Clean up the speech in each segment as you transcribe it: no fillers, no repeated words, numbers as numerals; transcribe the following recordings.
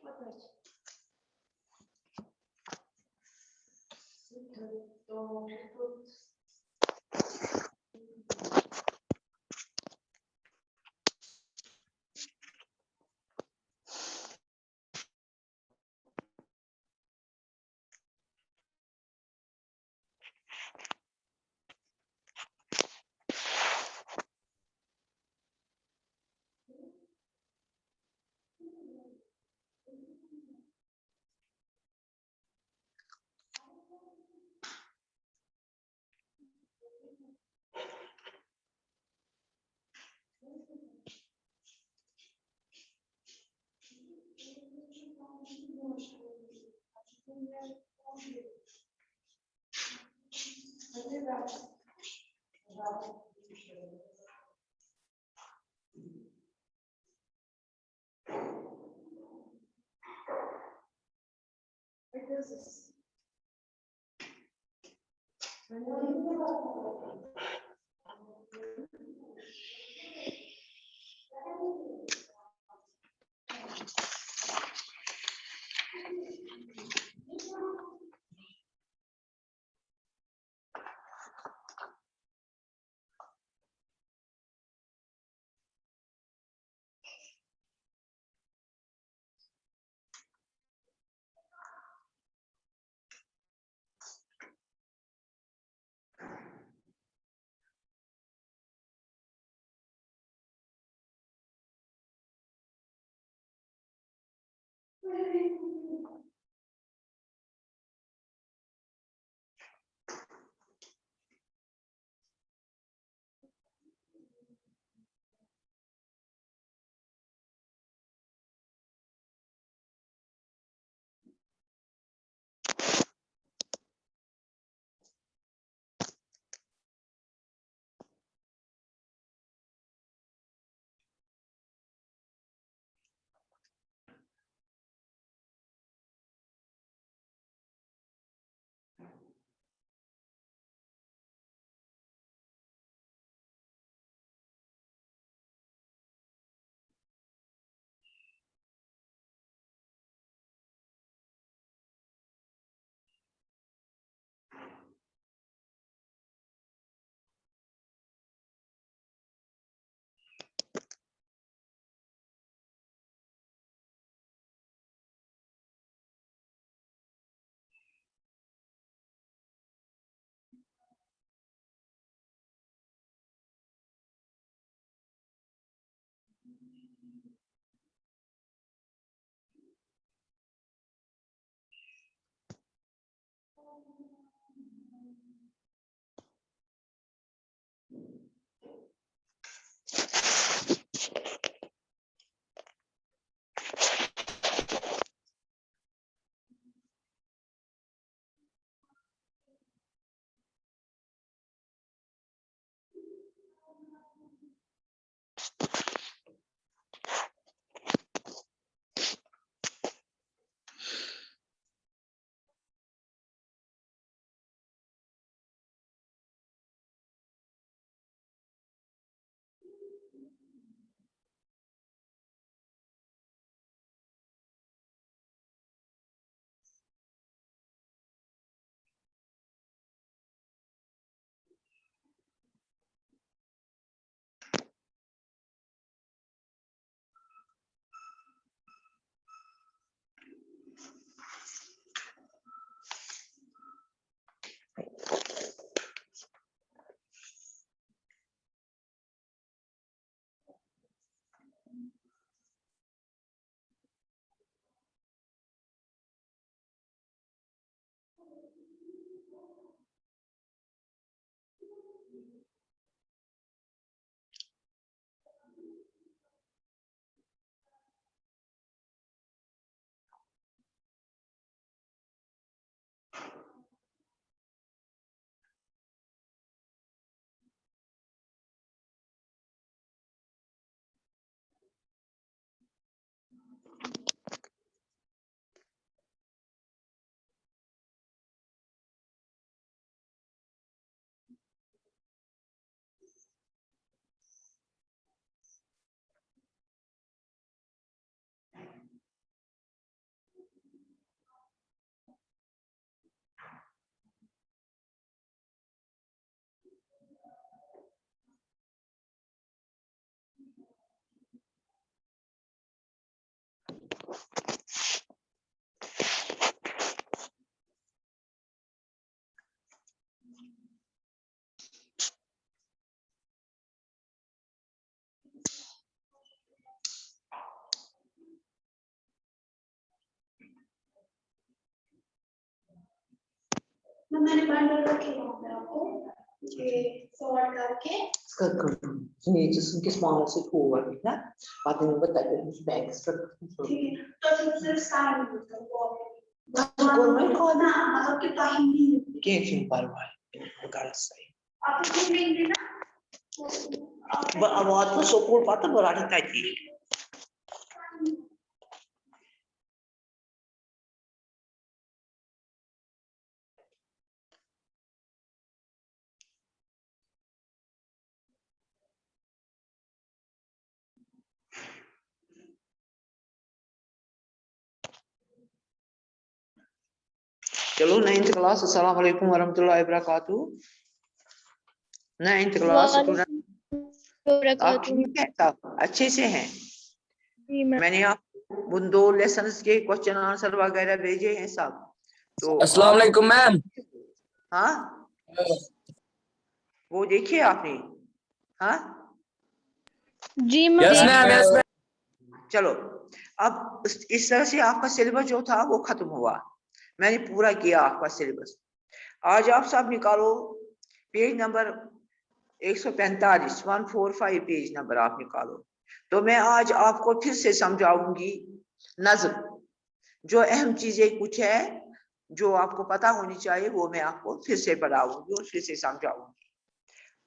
Boa noite. मैंने binder रखे वहां पे आपको ये फॉरवर्ड करके नीचे उनके स्मॉल से फॉरवर्ड ना बाद में बताइए उस बैक स्ट्रक्चर ठीक है तो सबसे स्टार्ट होता है वो गवर्नमेंट को ना मतलब कि टाइम नहीं कैसे परवाह गलत सही आप इसमें ना आवाज तो सपोर्ट पाता बराड़ी ताकि चलो 9th क्लास अस्सलाम वालेकुम वरहमतुल्लाहि वबरकातुहू 9th क्लास आप ठीक है सब अच्छे से हैं जी मैंने आप उन 2 लेसन्स के क्वेश्चन आंसर वगैरह भेजे हैं सब तो अस्सलाम वालेकुम मैम। हाँ वो देखिए आपने हाँ जी यस मैम यस मैम। चलो अब इस तरह से आपका सिलेबस जो था वो खत्म हुआ मैंने पूरा किया आपका सिलेबस आज आप सब निकालो पेज नंबर 145 145 पेज नंबर आप निकालो तो मैं आज आपको फिर से समझाऊंगी नज्म जो अहम चीजें कुछ है जो आपको पता होनी चाहिए वो मैं आपको फिर से पढ़ाऊंगी और फिर से समझाऊंगी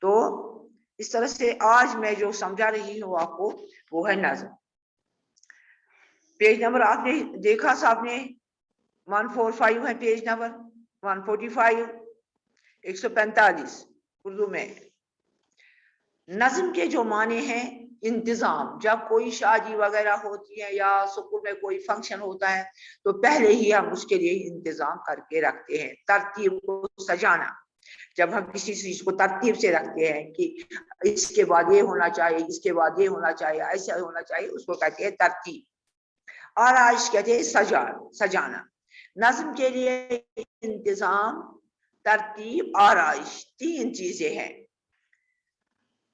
तो इस तरह से आज मैं जो समझा रही हूँ आपको वो है नज्म पेज नंबर आपने देखा साहब 145 है पेज नंबर 145 145 उर्दू में नज्म के जो माने हैं इंतजाम जब कोई शादी वगैरह होती है या स्कूल में कोई फंक्शन होता है तो पहले ही हम उसके लिए इंतजाम करके रखते हैं तरतीब को सजाना जब हम किसी चीज को तरतीब से रखते हैं कि इसके बाद ये होना चाहिए इसके बाद ये होना चाहिए ऐसा होना चाहिए उसको कहते हैं तरतीब आराइश कहते हैं सजाना नज्म के लिए इंतजाम तरतीब आराइश 3 चीजें हैं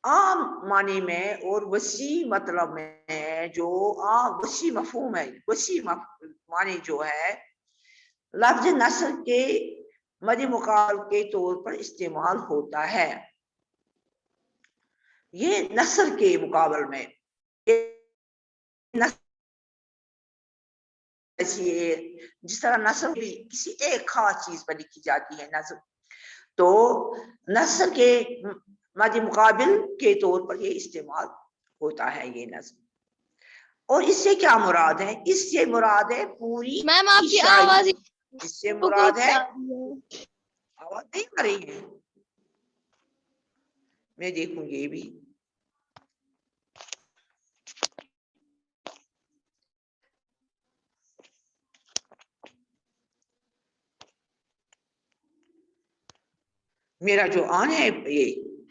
आम माने में और वसी मतलब में जो आम वसी मफहूम है वसी माने जो है लफ्ज नस्र के मद मुकाल के तौर पर इस्तेमाल होता है ये नस्र के मुकाबल में जिस तरह नस्र भी किसी एक खास चीज पर लिखी जाती है नस्र तो नस्र के मद मुकाबिल के तौर पर ये इस्तेमाल होता है ये नज्म और इससे क्या मुराद है इससे मुराद है पूरी मैम आपकी आवाज इससे मुराद है आवाज नहीं आ रही है मैं देखूंगी ये भी मेरा जो ऑन है ये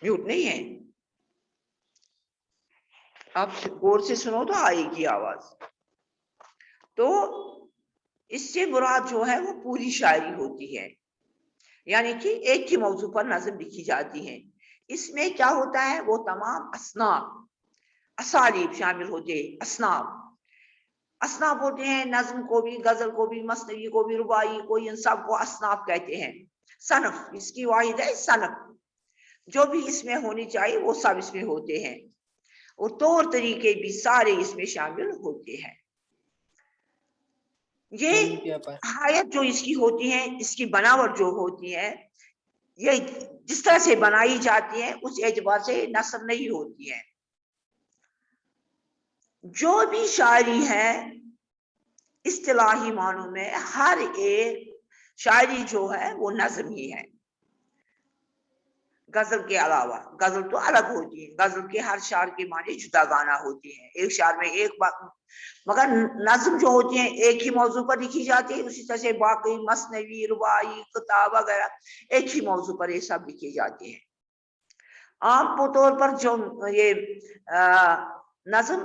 म्यूट नहीं है आप गौर से सुनो तो आएगी आवाज तो इससे मुराद जो है वो पूरी शायरी होती है यानी कि एक ही मौजू पर नज़म लिखी जाती है इसमें क्या होता है वो तमाम असनाफ असालीब शामिल होते हैं असनाफ होते हैं नज्म को भी गजल को भी मसनवी को भी रुबाई को इन सब को असनाफ कहते हैं सनफ इसकी वाहिद है सनफ जो भी इसमें होनी चाहिए वो सब इसमें होते हैं और तौर तरीके भी सारे इसमें शामिल होते हैं ये हायत जो इसकी होती है इसकी बनावट जो होती है ये जिस तरह से बनाई जाती है उस एतबार से नस्र नहीं होती है जो भी शायरी है इस्तिलाही मानों में हर एक शायरी जो है वो नज्म ही है गजल के अलावा गजल तो अलग होती है गजल के हर शार के माने जुदा गाना होती है एक शार में एक बात मगर नज्म जो होती है एक ही मौजू पर लिखी जाती है उसी तरह से बाकी मसनवी रुबाई किताब वगैरह एक ही मौजू पर ये सब लिखी जाती है आम तौर पर जो ये नज्म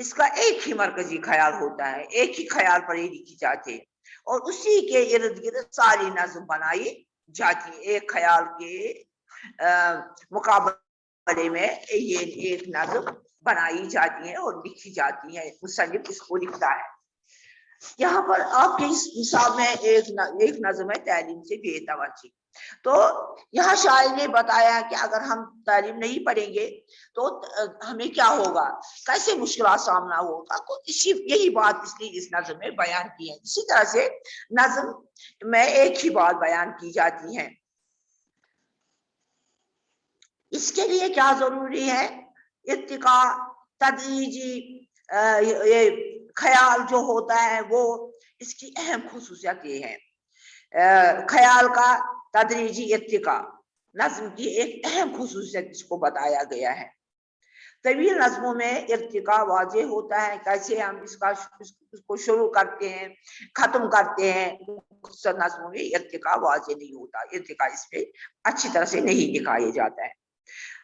اس کا ایک ہی مرکزی خیال ہوتا ہے, ایک ہی خیال پر یہ لکھی جاتی ہے اور اسی کے ارد گرد ساری نظم بنائی جاتی ہے. ایک خیال کے مقابلے میں یہ ایک نظم بنائی جاتی ہے اور لکھی جاتی ہے, مصنف اس کو لکھتا ہے. یہاں پر آپ کے اس حساب میں ایک نظم ہے تعلیم سے بے توجہی. تو یہاں شاعر نے بتایا کہ اگر ہم تعلیم نہیں پڑھیں گے تو ہمیں کیا ہوگا, کیسے مشکلات سامنا ہوگا. تو یہی بات اس لیے اس نظم میں بیان کی ہے. اسی طرح سے نظم میں ایک ہی بات بیان کی جاتی ہے. اس کے لیے کیا ضروری ہے, ارتقاء, تدریجی یہ خیال جو ہوتا ہے وہ اس کی اہم خصوصیت یہ ہے. خیال کا تدریجی ارتقاء نظم کی ایک اہم خصوصیت اس کو بتایا گیا ہے. طویل نظموں میں ارتقاء واضح ہوتا ہے, کیسے ہم اس کو شروع کرتے ہیں ختم کرتے ہیں. نظموں میں ارتقاء واضح نہیں ہوتا, ارتقاء اس پہ اچھی طرح سے نہیں دکھایا جاتا ہے.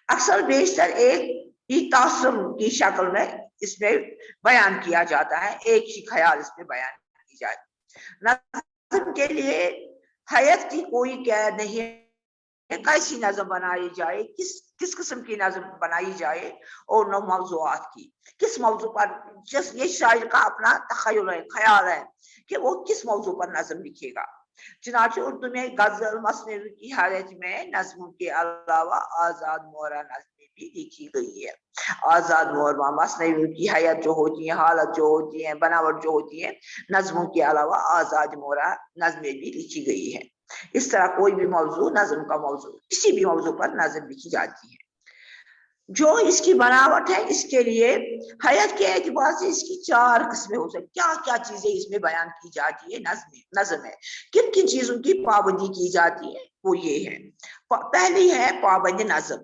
اکثر بیشتر ایک ہی تاثر کی شکل میں اس میں بیان کیا جاتا ہے, ایک ہی خیال اس میں بیان کی جائے. نظم کے لیے حیت کی کوئی قید نہیں ہے, کیسی نظم بنائی جائے, کس قسم کی نظم بنائی جائے اور نو موضوعات کی, کس موضوع پر. یہ شاعر کا اپنا تخیل ہے, خیال ہے کہ وہ کس موضوع پر نظم لکھے گا. چنانچہ اردو میں غزل مثنوی کی حالت میں نظموں کے علاوہ آزاد مورا نظمیں بھی لکھی گئی ہے. آزاد مورا مثنوی کی حیت جو ہوتی ہے, حالت جو ہوتی ہے, بناوٹ جو ہوتی ہے, نظموں کے علاوہ آزاد مورا نظمیں بھی لکھی گئی ہے. اس طرح کوئی بھی موضوع نظم کا موضوع, کسی بھی موضوع پر نظم لکھی جاتی ہے. جو اس کی بناوٹ ہے, اس کے لیے حیت کے اعتبار سے اس کی 4 قسمیں ہو سکتی. کیا کیا چیزیں اس میں بیان کی جاتی ہے نظم ہے, کن کن چیزوں کی پابندی کی جاتی ہے, وہ یہ ہے. پہلی ہے پابند نظم.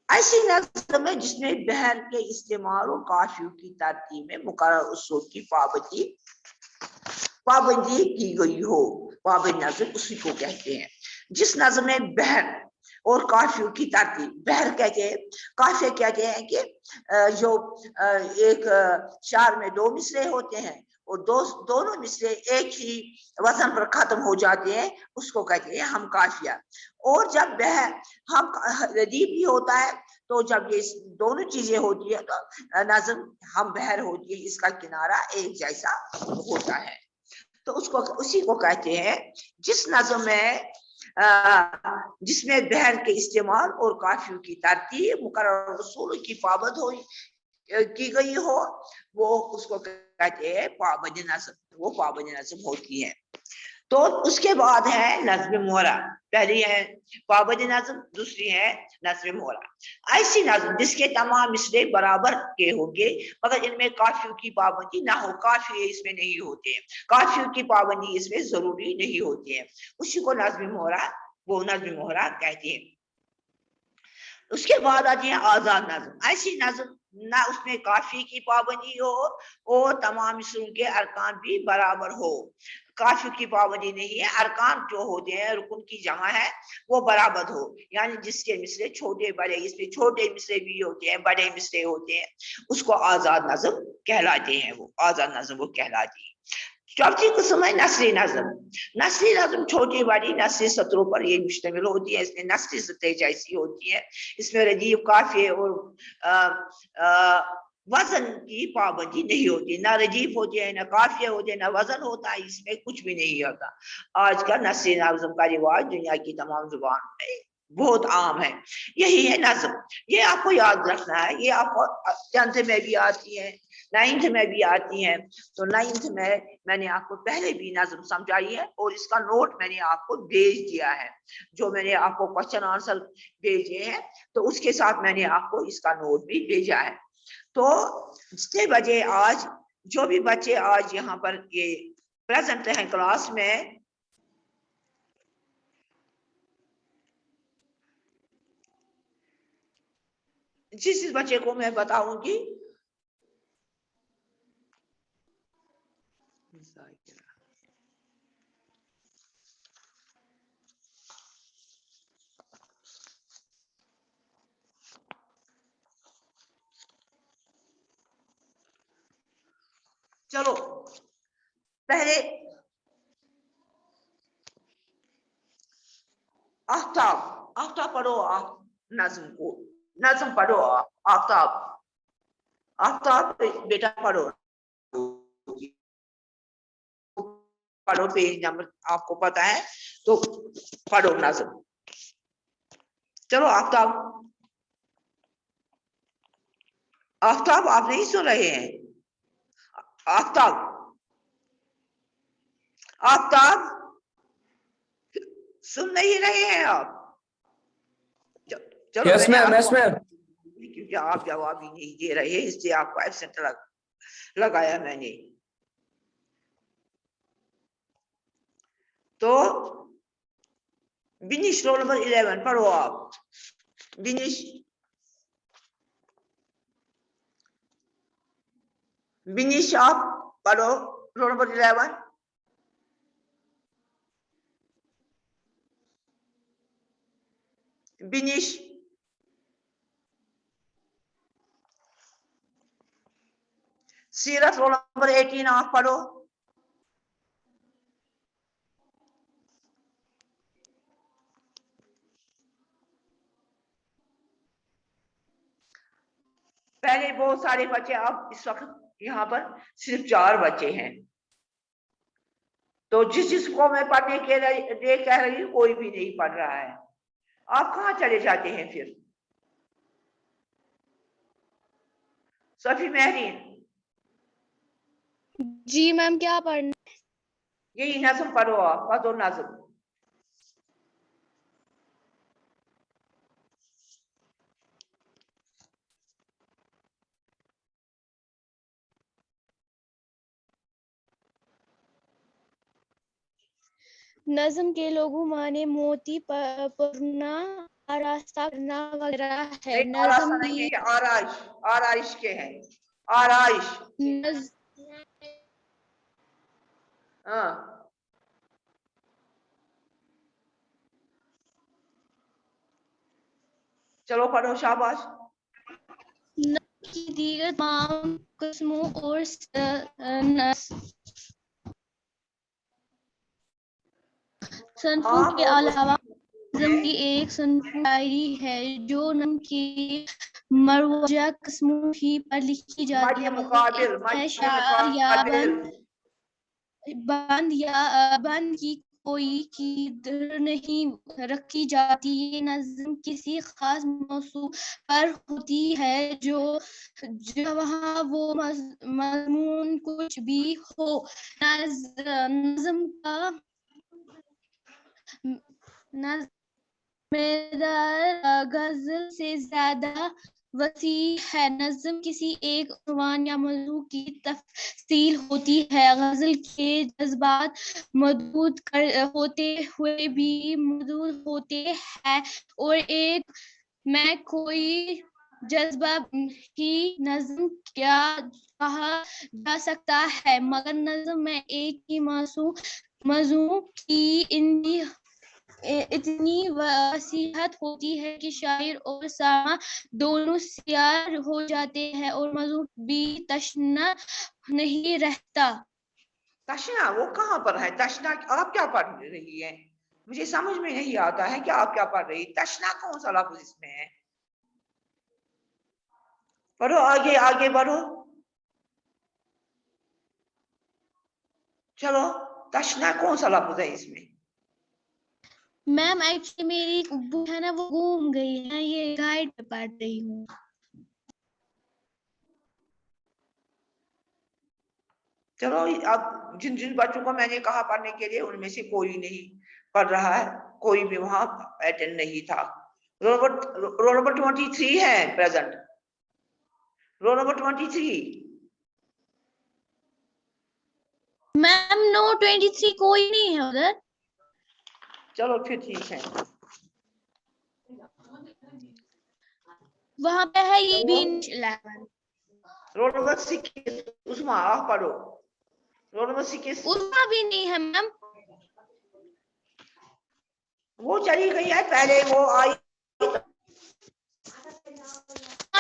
ایسی نظم ہے جس میں بحر کے استعمال اور قافیوں کی ترتیب میں مقرر اصول کی پابندی کی گئی ہو. پابند نظم اسی کو کہتے ہیں. جس نظم میں بحر اور قافیوں کی ترتیب, بحر کہتے ہیں, قافیہ کہتے ہیں کہ جو ایک شعر میں 2 مصرے ہوتے ہیں اور دونوں مصرے ایک ہی وزن پر ختم ہو جاتے ہیں, اس کو کہتے ہیں ہم قافیہ. اور جب بحر ہم ردیف بھی ہوتا ہے, تو جب یہ دونوں چیزیں ہوتی ہے تو نظم ہم بحر ہوتی ہے, اس کا کنارہ ایک جیسا ہوتا ہے. تو اسی کو کہتے ہیں جس نظم میں جس میں بحر کے استعمال اور قافیوں کی ترتیب مقرر اصول کی پابند کی گئی ہو, وہ اس کو کہتے ہیں پابند نظم. وہ پابند نظم ہوتی ہے. تو اس کے بعد ہے نظم مورا. پہلی ہے پابند نظم, دوسری ہے نظم مورا. ایسی نظم جس کے تمام مصرے برابر کے ہوں گے مگر ان میں قافیوں کی پابندی نہ ہو, قافیے اس میں نہیں ہوتے ہیں, قافیوں کی پابندی اس میں ضروری نہیں ہوتی ہے, اسی کو نظم مورا, وہ نظم مورا کہتے ہیں. اس کے بعد آتی ہے آزاد نظم. ایسی نظم نہ اس میں قافیے کی پابندی ہو اور تمام مصروں کے ارکان بھی برابر ہو. قافیوں کی پابندی نہیں ہے, ارکان جو ہوتے ہیں, رکن کی جمع ہے, وہ برابر ہو. یعنی جس کے مصرے چھوٹے بڑے, اس میں چھوٹے مصرے بھی ہوتے ہیں, بڑے مصرے ہوتے ہیں, اس کو آزاد نظم کہلاتے ہیں. وہ آزاد نظم وہ کہلاتی ہے. چوتھی قسم ہے نثری نظم. نثری نظم چھوٹی بڑی نثری سطروں پر یہ مشتمل ہوتی ہے. اس میں نثری سطح جیسی ہوتی ہے. اس میں ردیف, قافیے اور وزن کی پابندی نہیں ہوتی. نہ ردیف ہوتی ہے, نہ قافیہ ہوتے ہیں, نہ وزن ہوتا ہے, اس میں کچھ بھی نہیں ہوتا. آج کا نثری نظم کا رواج دنیا کی تمام زبانوں میں بہت عام ہے. یہی ہے نظم. یہ آپ کو یاد رکھنا ہے. یہ آپ کو 10th میں بھی آتی ہے, 9th میں بھی آتی ہیں. تو 9th میں نے آپ کو پہلے بھی نظم سمجھائی ہے اور اس کا نوٹ میں نے آپ کو بھیج دیا ہے. جو میں نے آپ کو کوشچن آنسر بھیجے ہیں تو اس کے ساتھ میں نے آپ کو اس کا نوٹ بھی بھیجا ہے. تو جتنے بجے آج جو بھی بچے آج یہاں پر یہ پریزنٹ ہیں کلاس میں, جس بچے کو میں بتاؤں گی चलो पहले आफ्ताब, आफ्ताब पढ़ो आप नज्म को, नज्म पढ़ो आफ्ताब, आफ्ताब बेटा पढ़ो, पढ़ो पेज नंबर आपको पता है तो पढ़ो नज्म। चलो आफ्ताब, आफ्ताब आप नहीं सुन रहे हैं? आफ्ताब, आफ्ताब सुन नहीं रहे हैं आप? चलो Yes, ma'am. Yes, ma'am. क्योंकि आप जवाब ही नहीं दे रहे इसलिए आपको एब्सेंट लगाया मैंने। तो बिनिश रोल नंबर 11 पढ़ो आप। बिनिश, बिनिश आप पढ़ो रोल नंबर 11। बिनिश, सीरत रोल नंबर 18 आप पढ़ो। पहले बहुत सारे बच्चे, अब इस वक्त यहाँ पर सिर्फ 4 बच्चे हैं, तो जिसको मैं पढ़ने के लिए कह रही हूँ कोई भी नहीं पढ़ रहा है। आप कहाँ चले जाते हैं फिर? सफी महरीन, जी मैम क्या पढ़ना? यही नज्म पढ़ो आप, पढ़ो नज्म। नज्म के लोगों माने मोती पढ़ना, आरास्ता करना वगैरह है। नहीं, आरास्ता नज्म नहीं भी है, आराइश, आराइश के हैं, आराइश। हाँ, चलो पढ़ो, शाबाश। की दीगर तमाम किस्मों और सनफों के अलावा नज्म की एक सनफ शायरी है जो नज्म की मरवजा किस्मों ही पर लिखी जाती है। मुकाबिल शायर या बंद की कोई की दर नहीं रखी जाती। ये नज्म किसी खास मौसू पर होती है जो वहाँ वो मजमून कुछ भी हो। नज्म का मेरा गजल से ज्यादा वसी है। नज्म किसी एक उन्वान या मौजू की तफसील होती है। गजल के जज्बात मदूद होते हुए भी मदूद होते हैं और एक में कोई जज्बा ही नज्म क्या कहा जा सकता है, मगर नज्म में एक ही मौजू की इतनी वसीहत होती है कि शायर और सामा दोनों सियार हो जाते हैं और मौजू भी तशना नहीं रहता। तशना वो कहाँ पर है? तशना आप क्या पढ़ रही है? मुझे समझ में नहीं आता है कि आप क्या पढ़ रही है। तशना कौन सा लफ्ज इसमें है? पढ़ो, आगे आगे बढ़ो। चलो, तशना कौन सा लफ्ज है इसमें? मैम एक्चुअली मेरी बुक है ना वो घूम गई है, ये गाइड पे पढ़ रही हूँ। चलो, अब जिन जिन बच्चों को मैंने कहा पढ़ने के लिए उनमें से कोई नहीं पढ़ रहा है, कोई भी वहां अटेंड नहीं था। रोल नंबर 23 है present, roll number 23। Ma'am no 23 कोई नहीं है उधर। चलो फिर ठीक है, वहां पे है ये भी 11। रोल नंबर 6 उसमें आप पढ़ो। रोल नंबर 6 उसका भी नहीं है मैम, वो चली गई है, पहले वो आई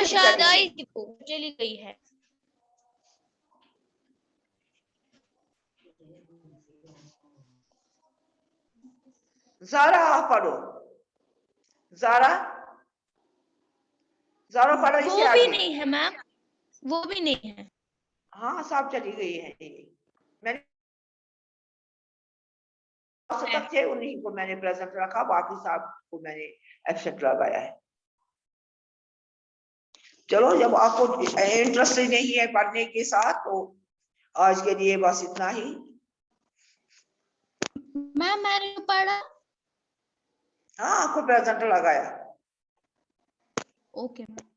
शायद आई थी, चली गई है। زارا آپ پڑھو. زارا زارا پڑھو اس وہ سے بھی آگے. نہیں ہے میم، وہ بھی نہیں ہے. ہاں سب چلی گئی ہے. میں نے تک تھے انہیں کو میں نے پریزنٹ رکھا، باقی صاحب کو میں نے ایبسنٹ لگایا ہے. چلو جب آپ کو انٹرسٹ نہیں ہے پڑھنے کے ساتھ تو آج کے لیے بس اتنا ہی. میم میں نے پڑھا. ہاں آپ کو پریزنٹ لگایا. Okay ma'am.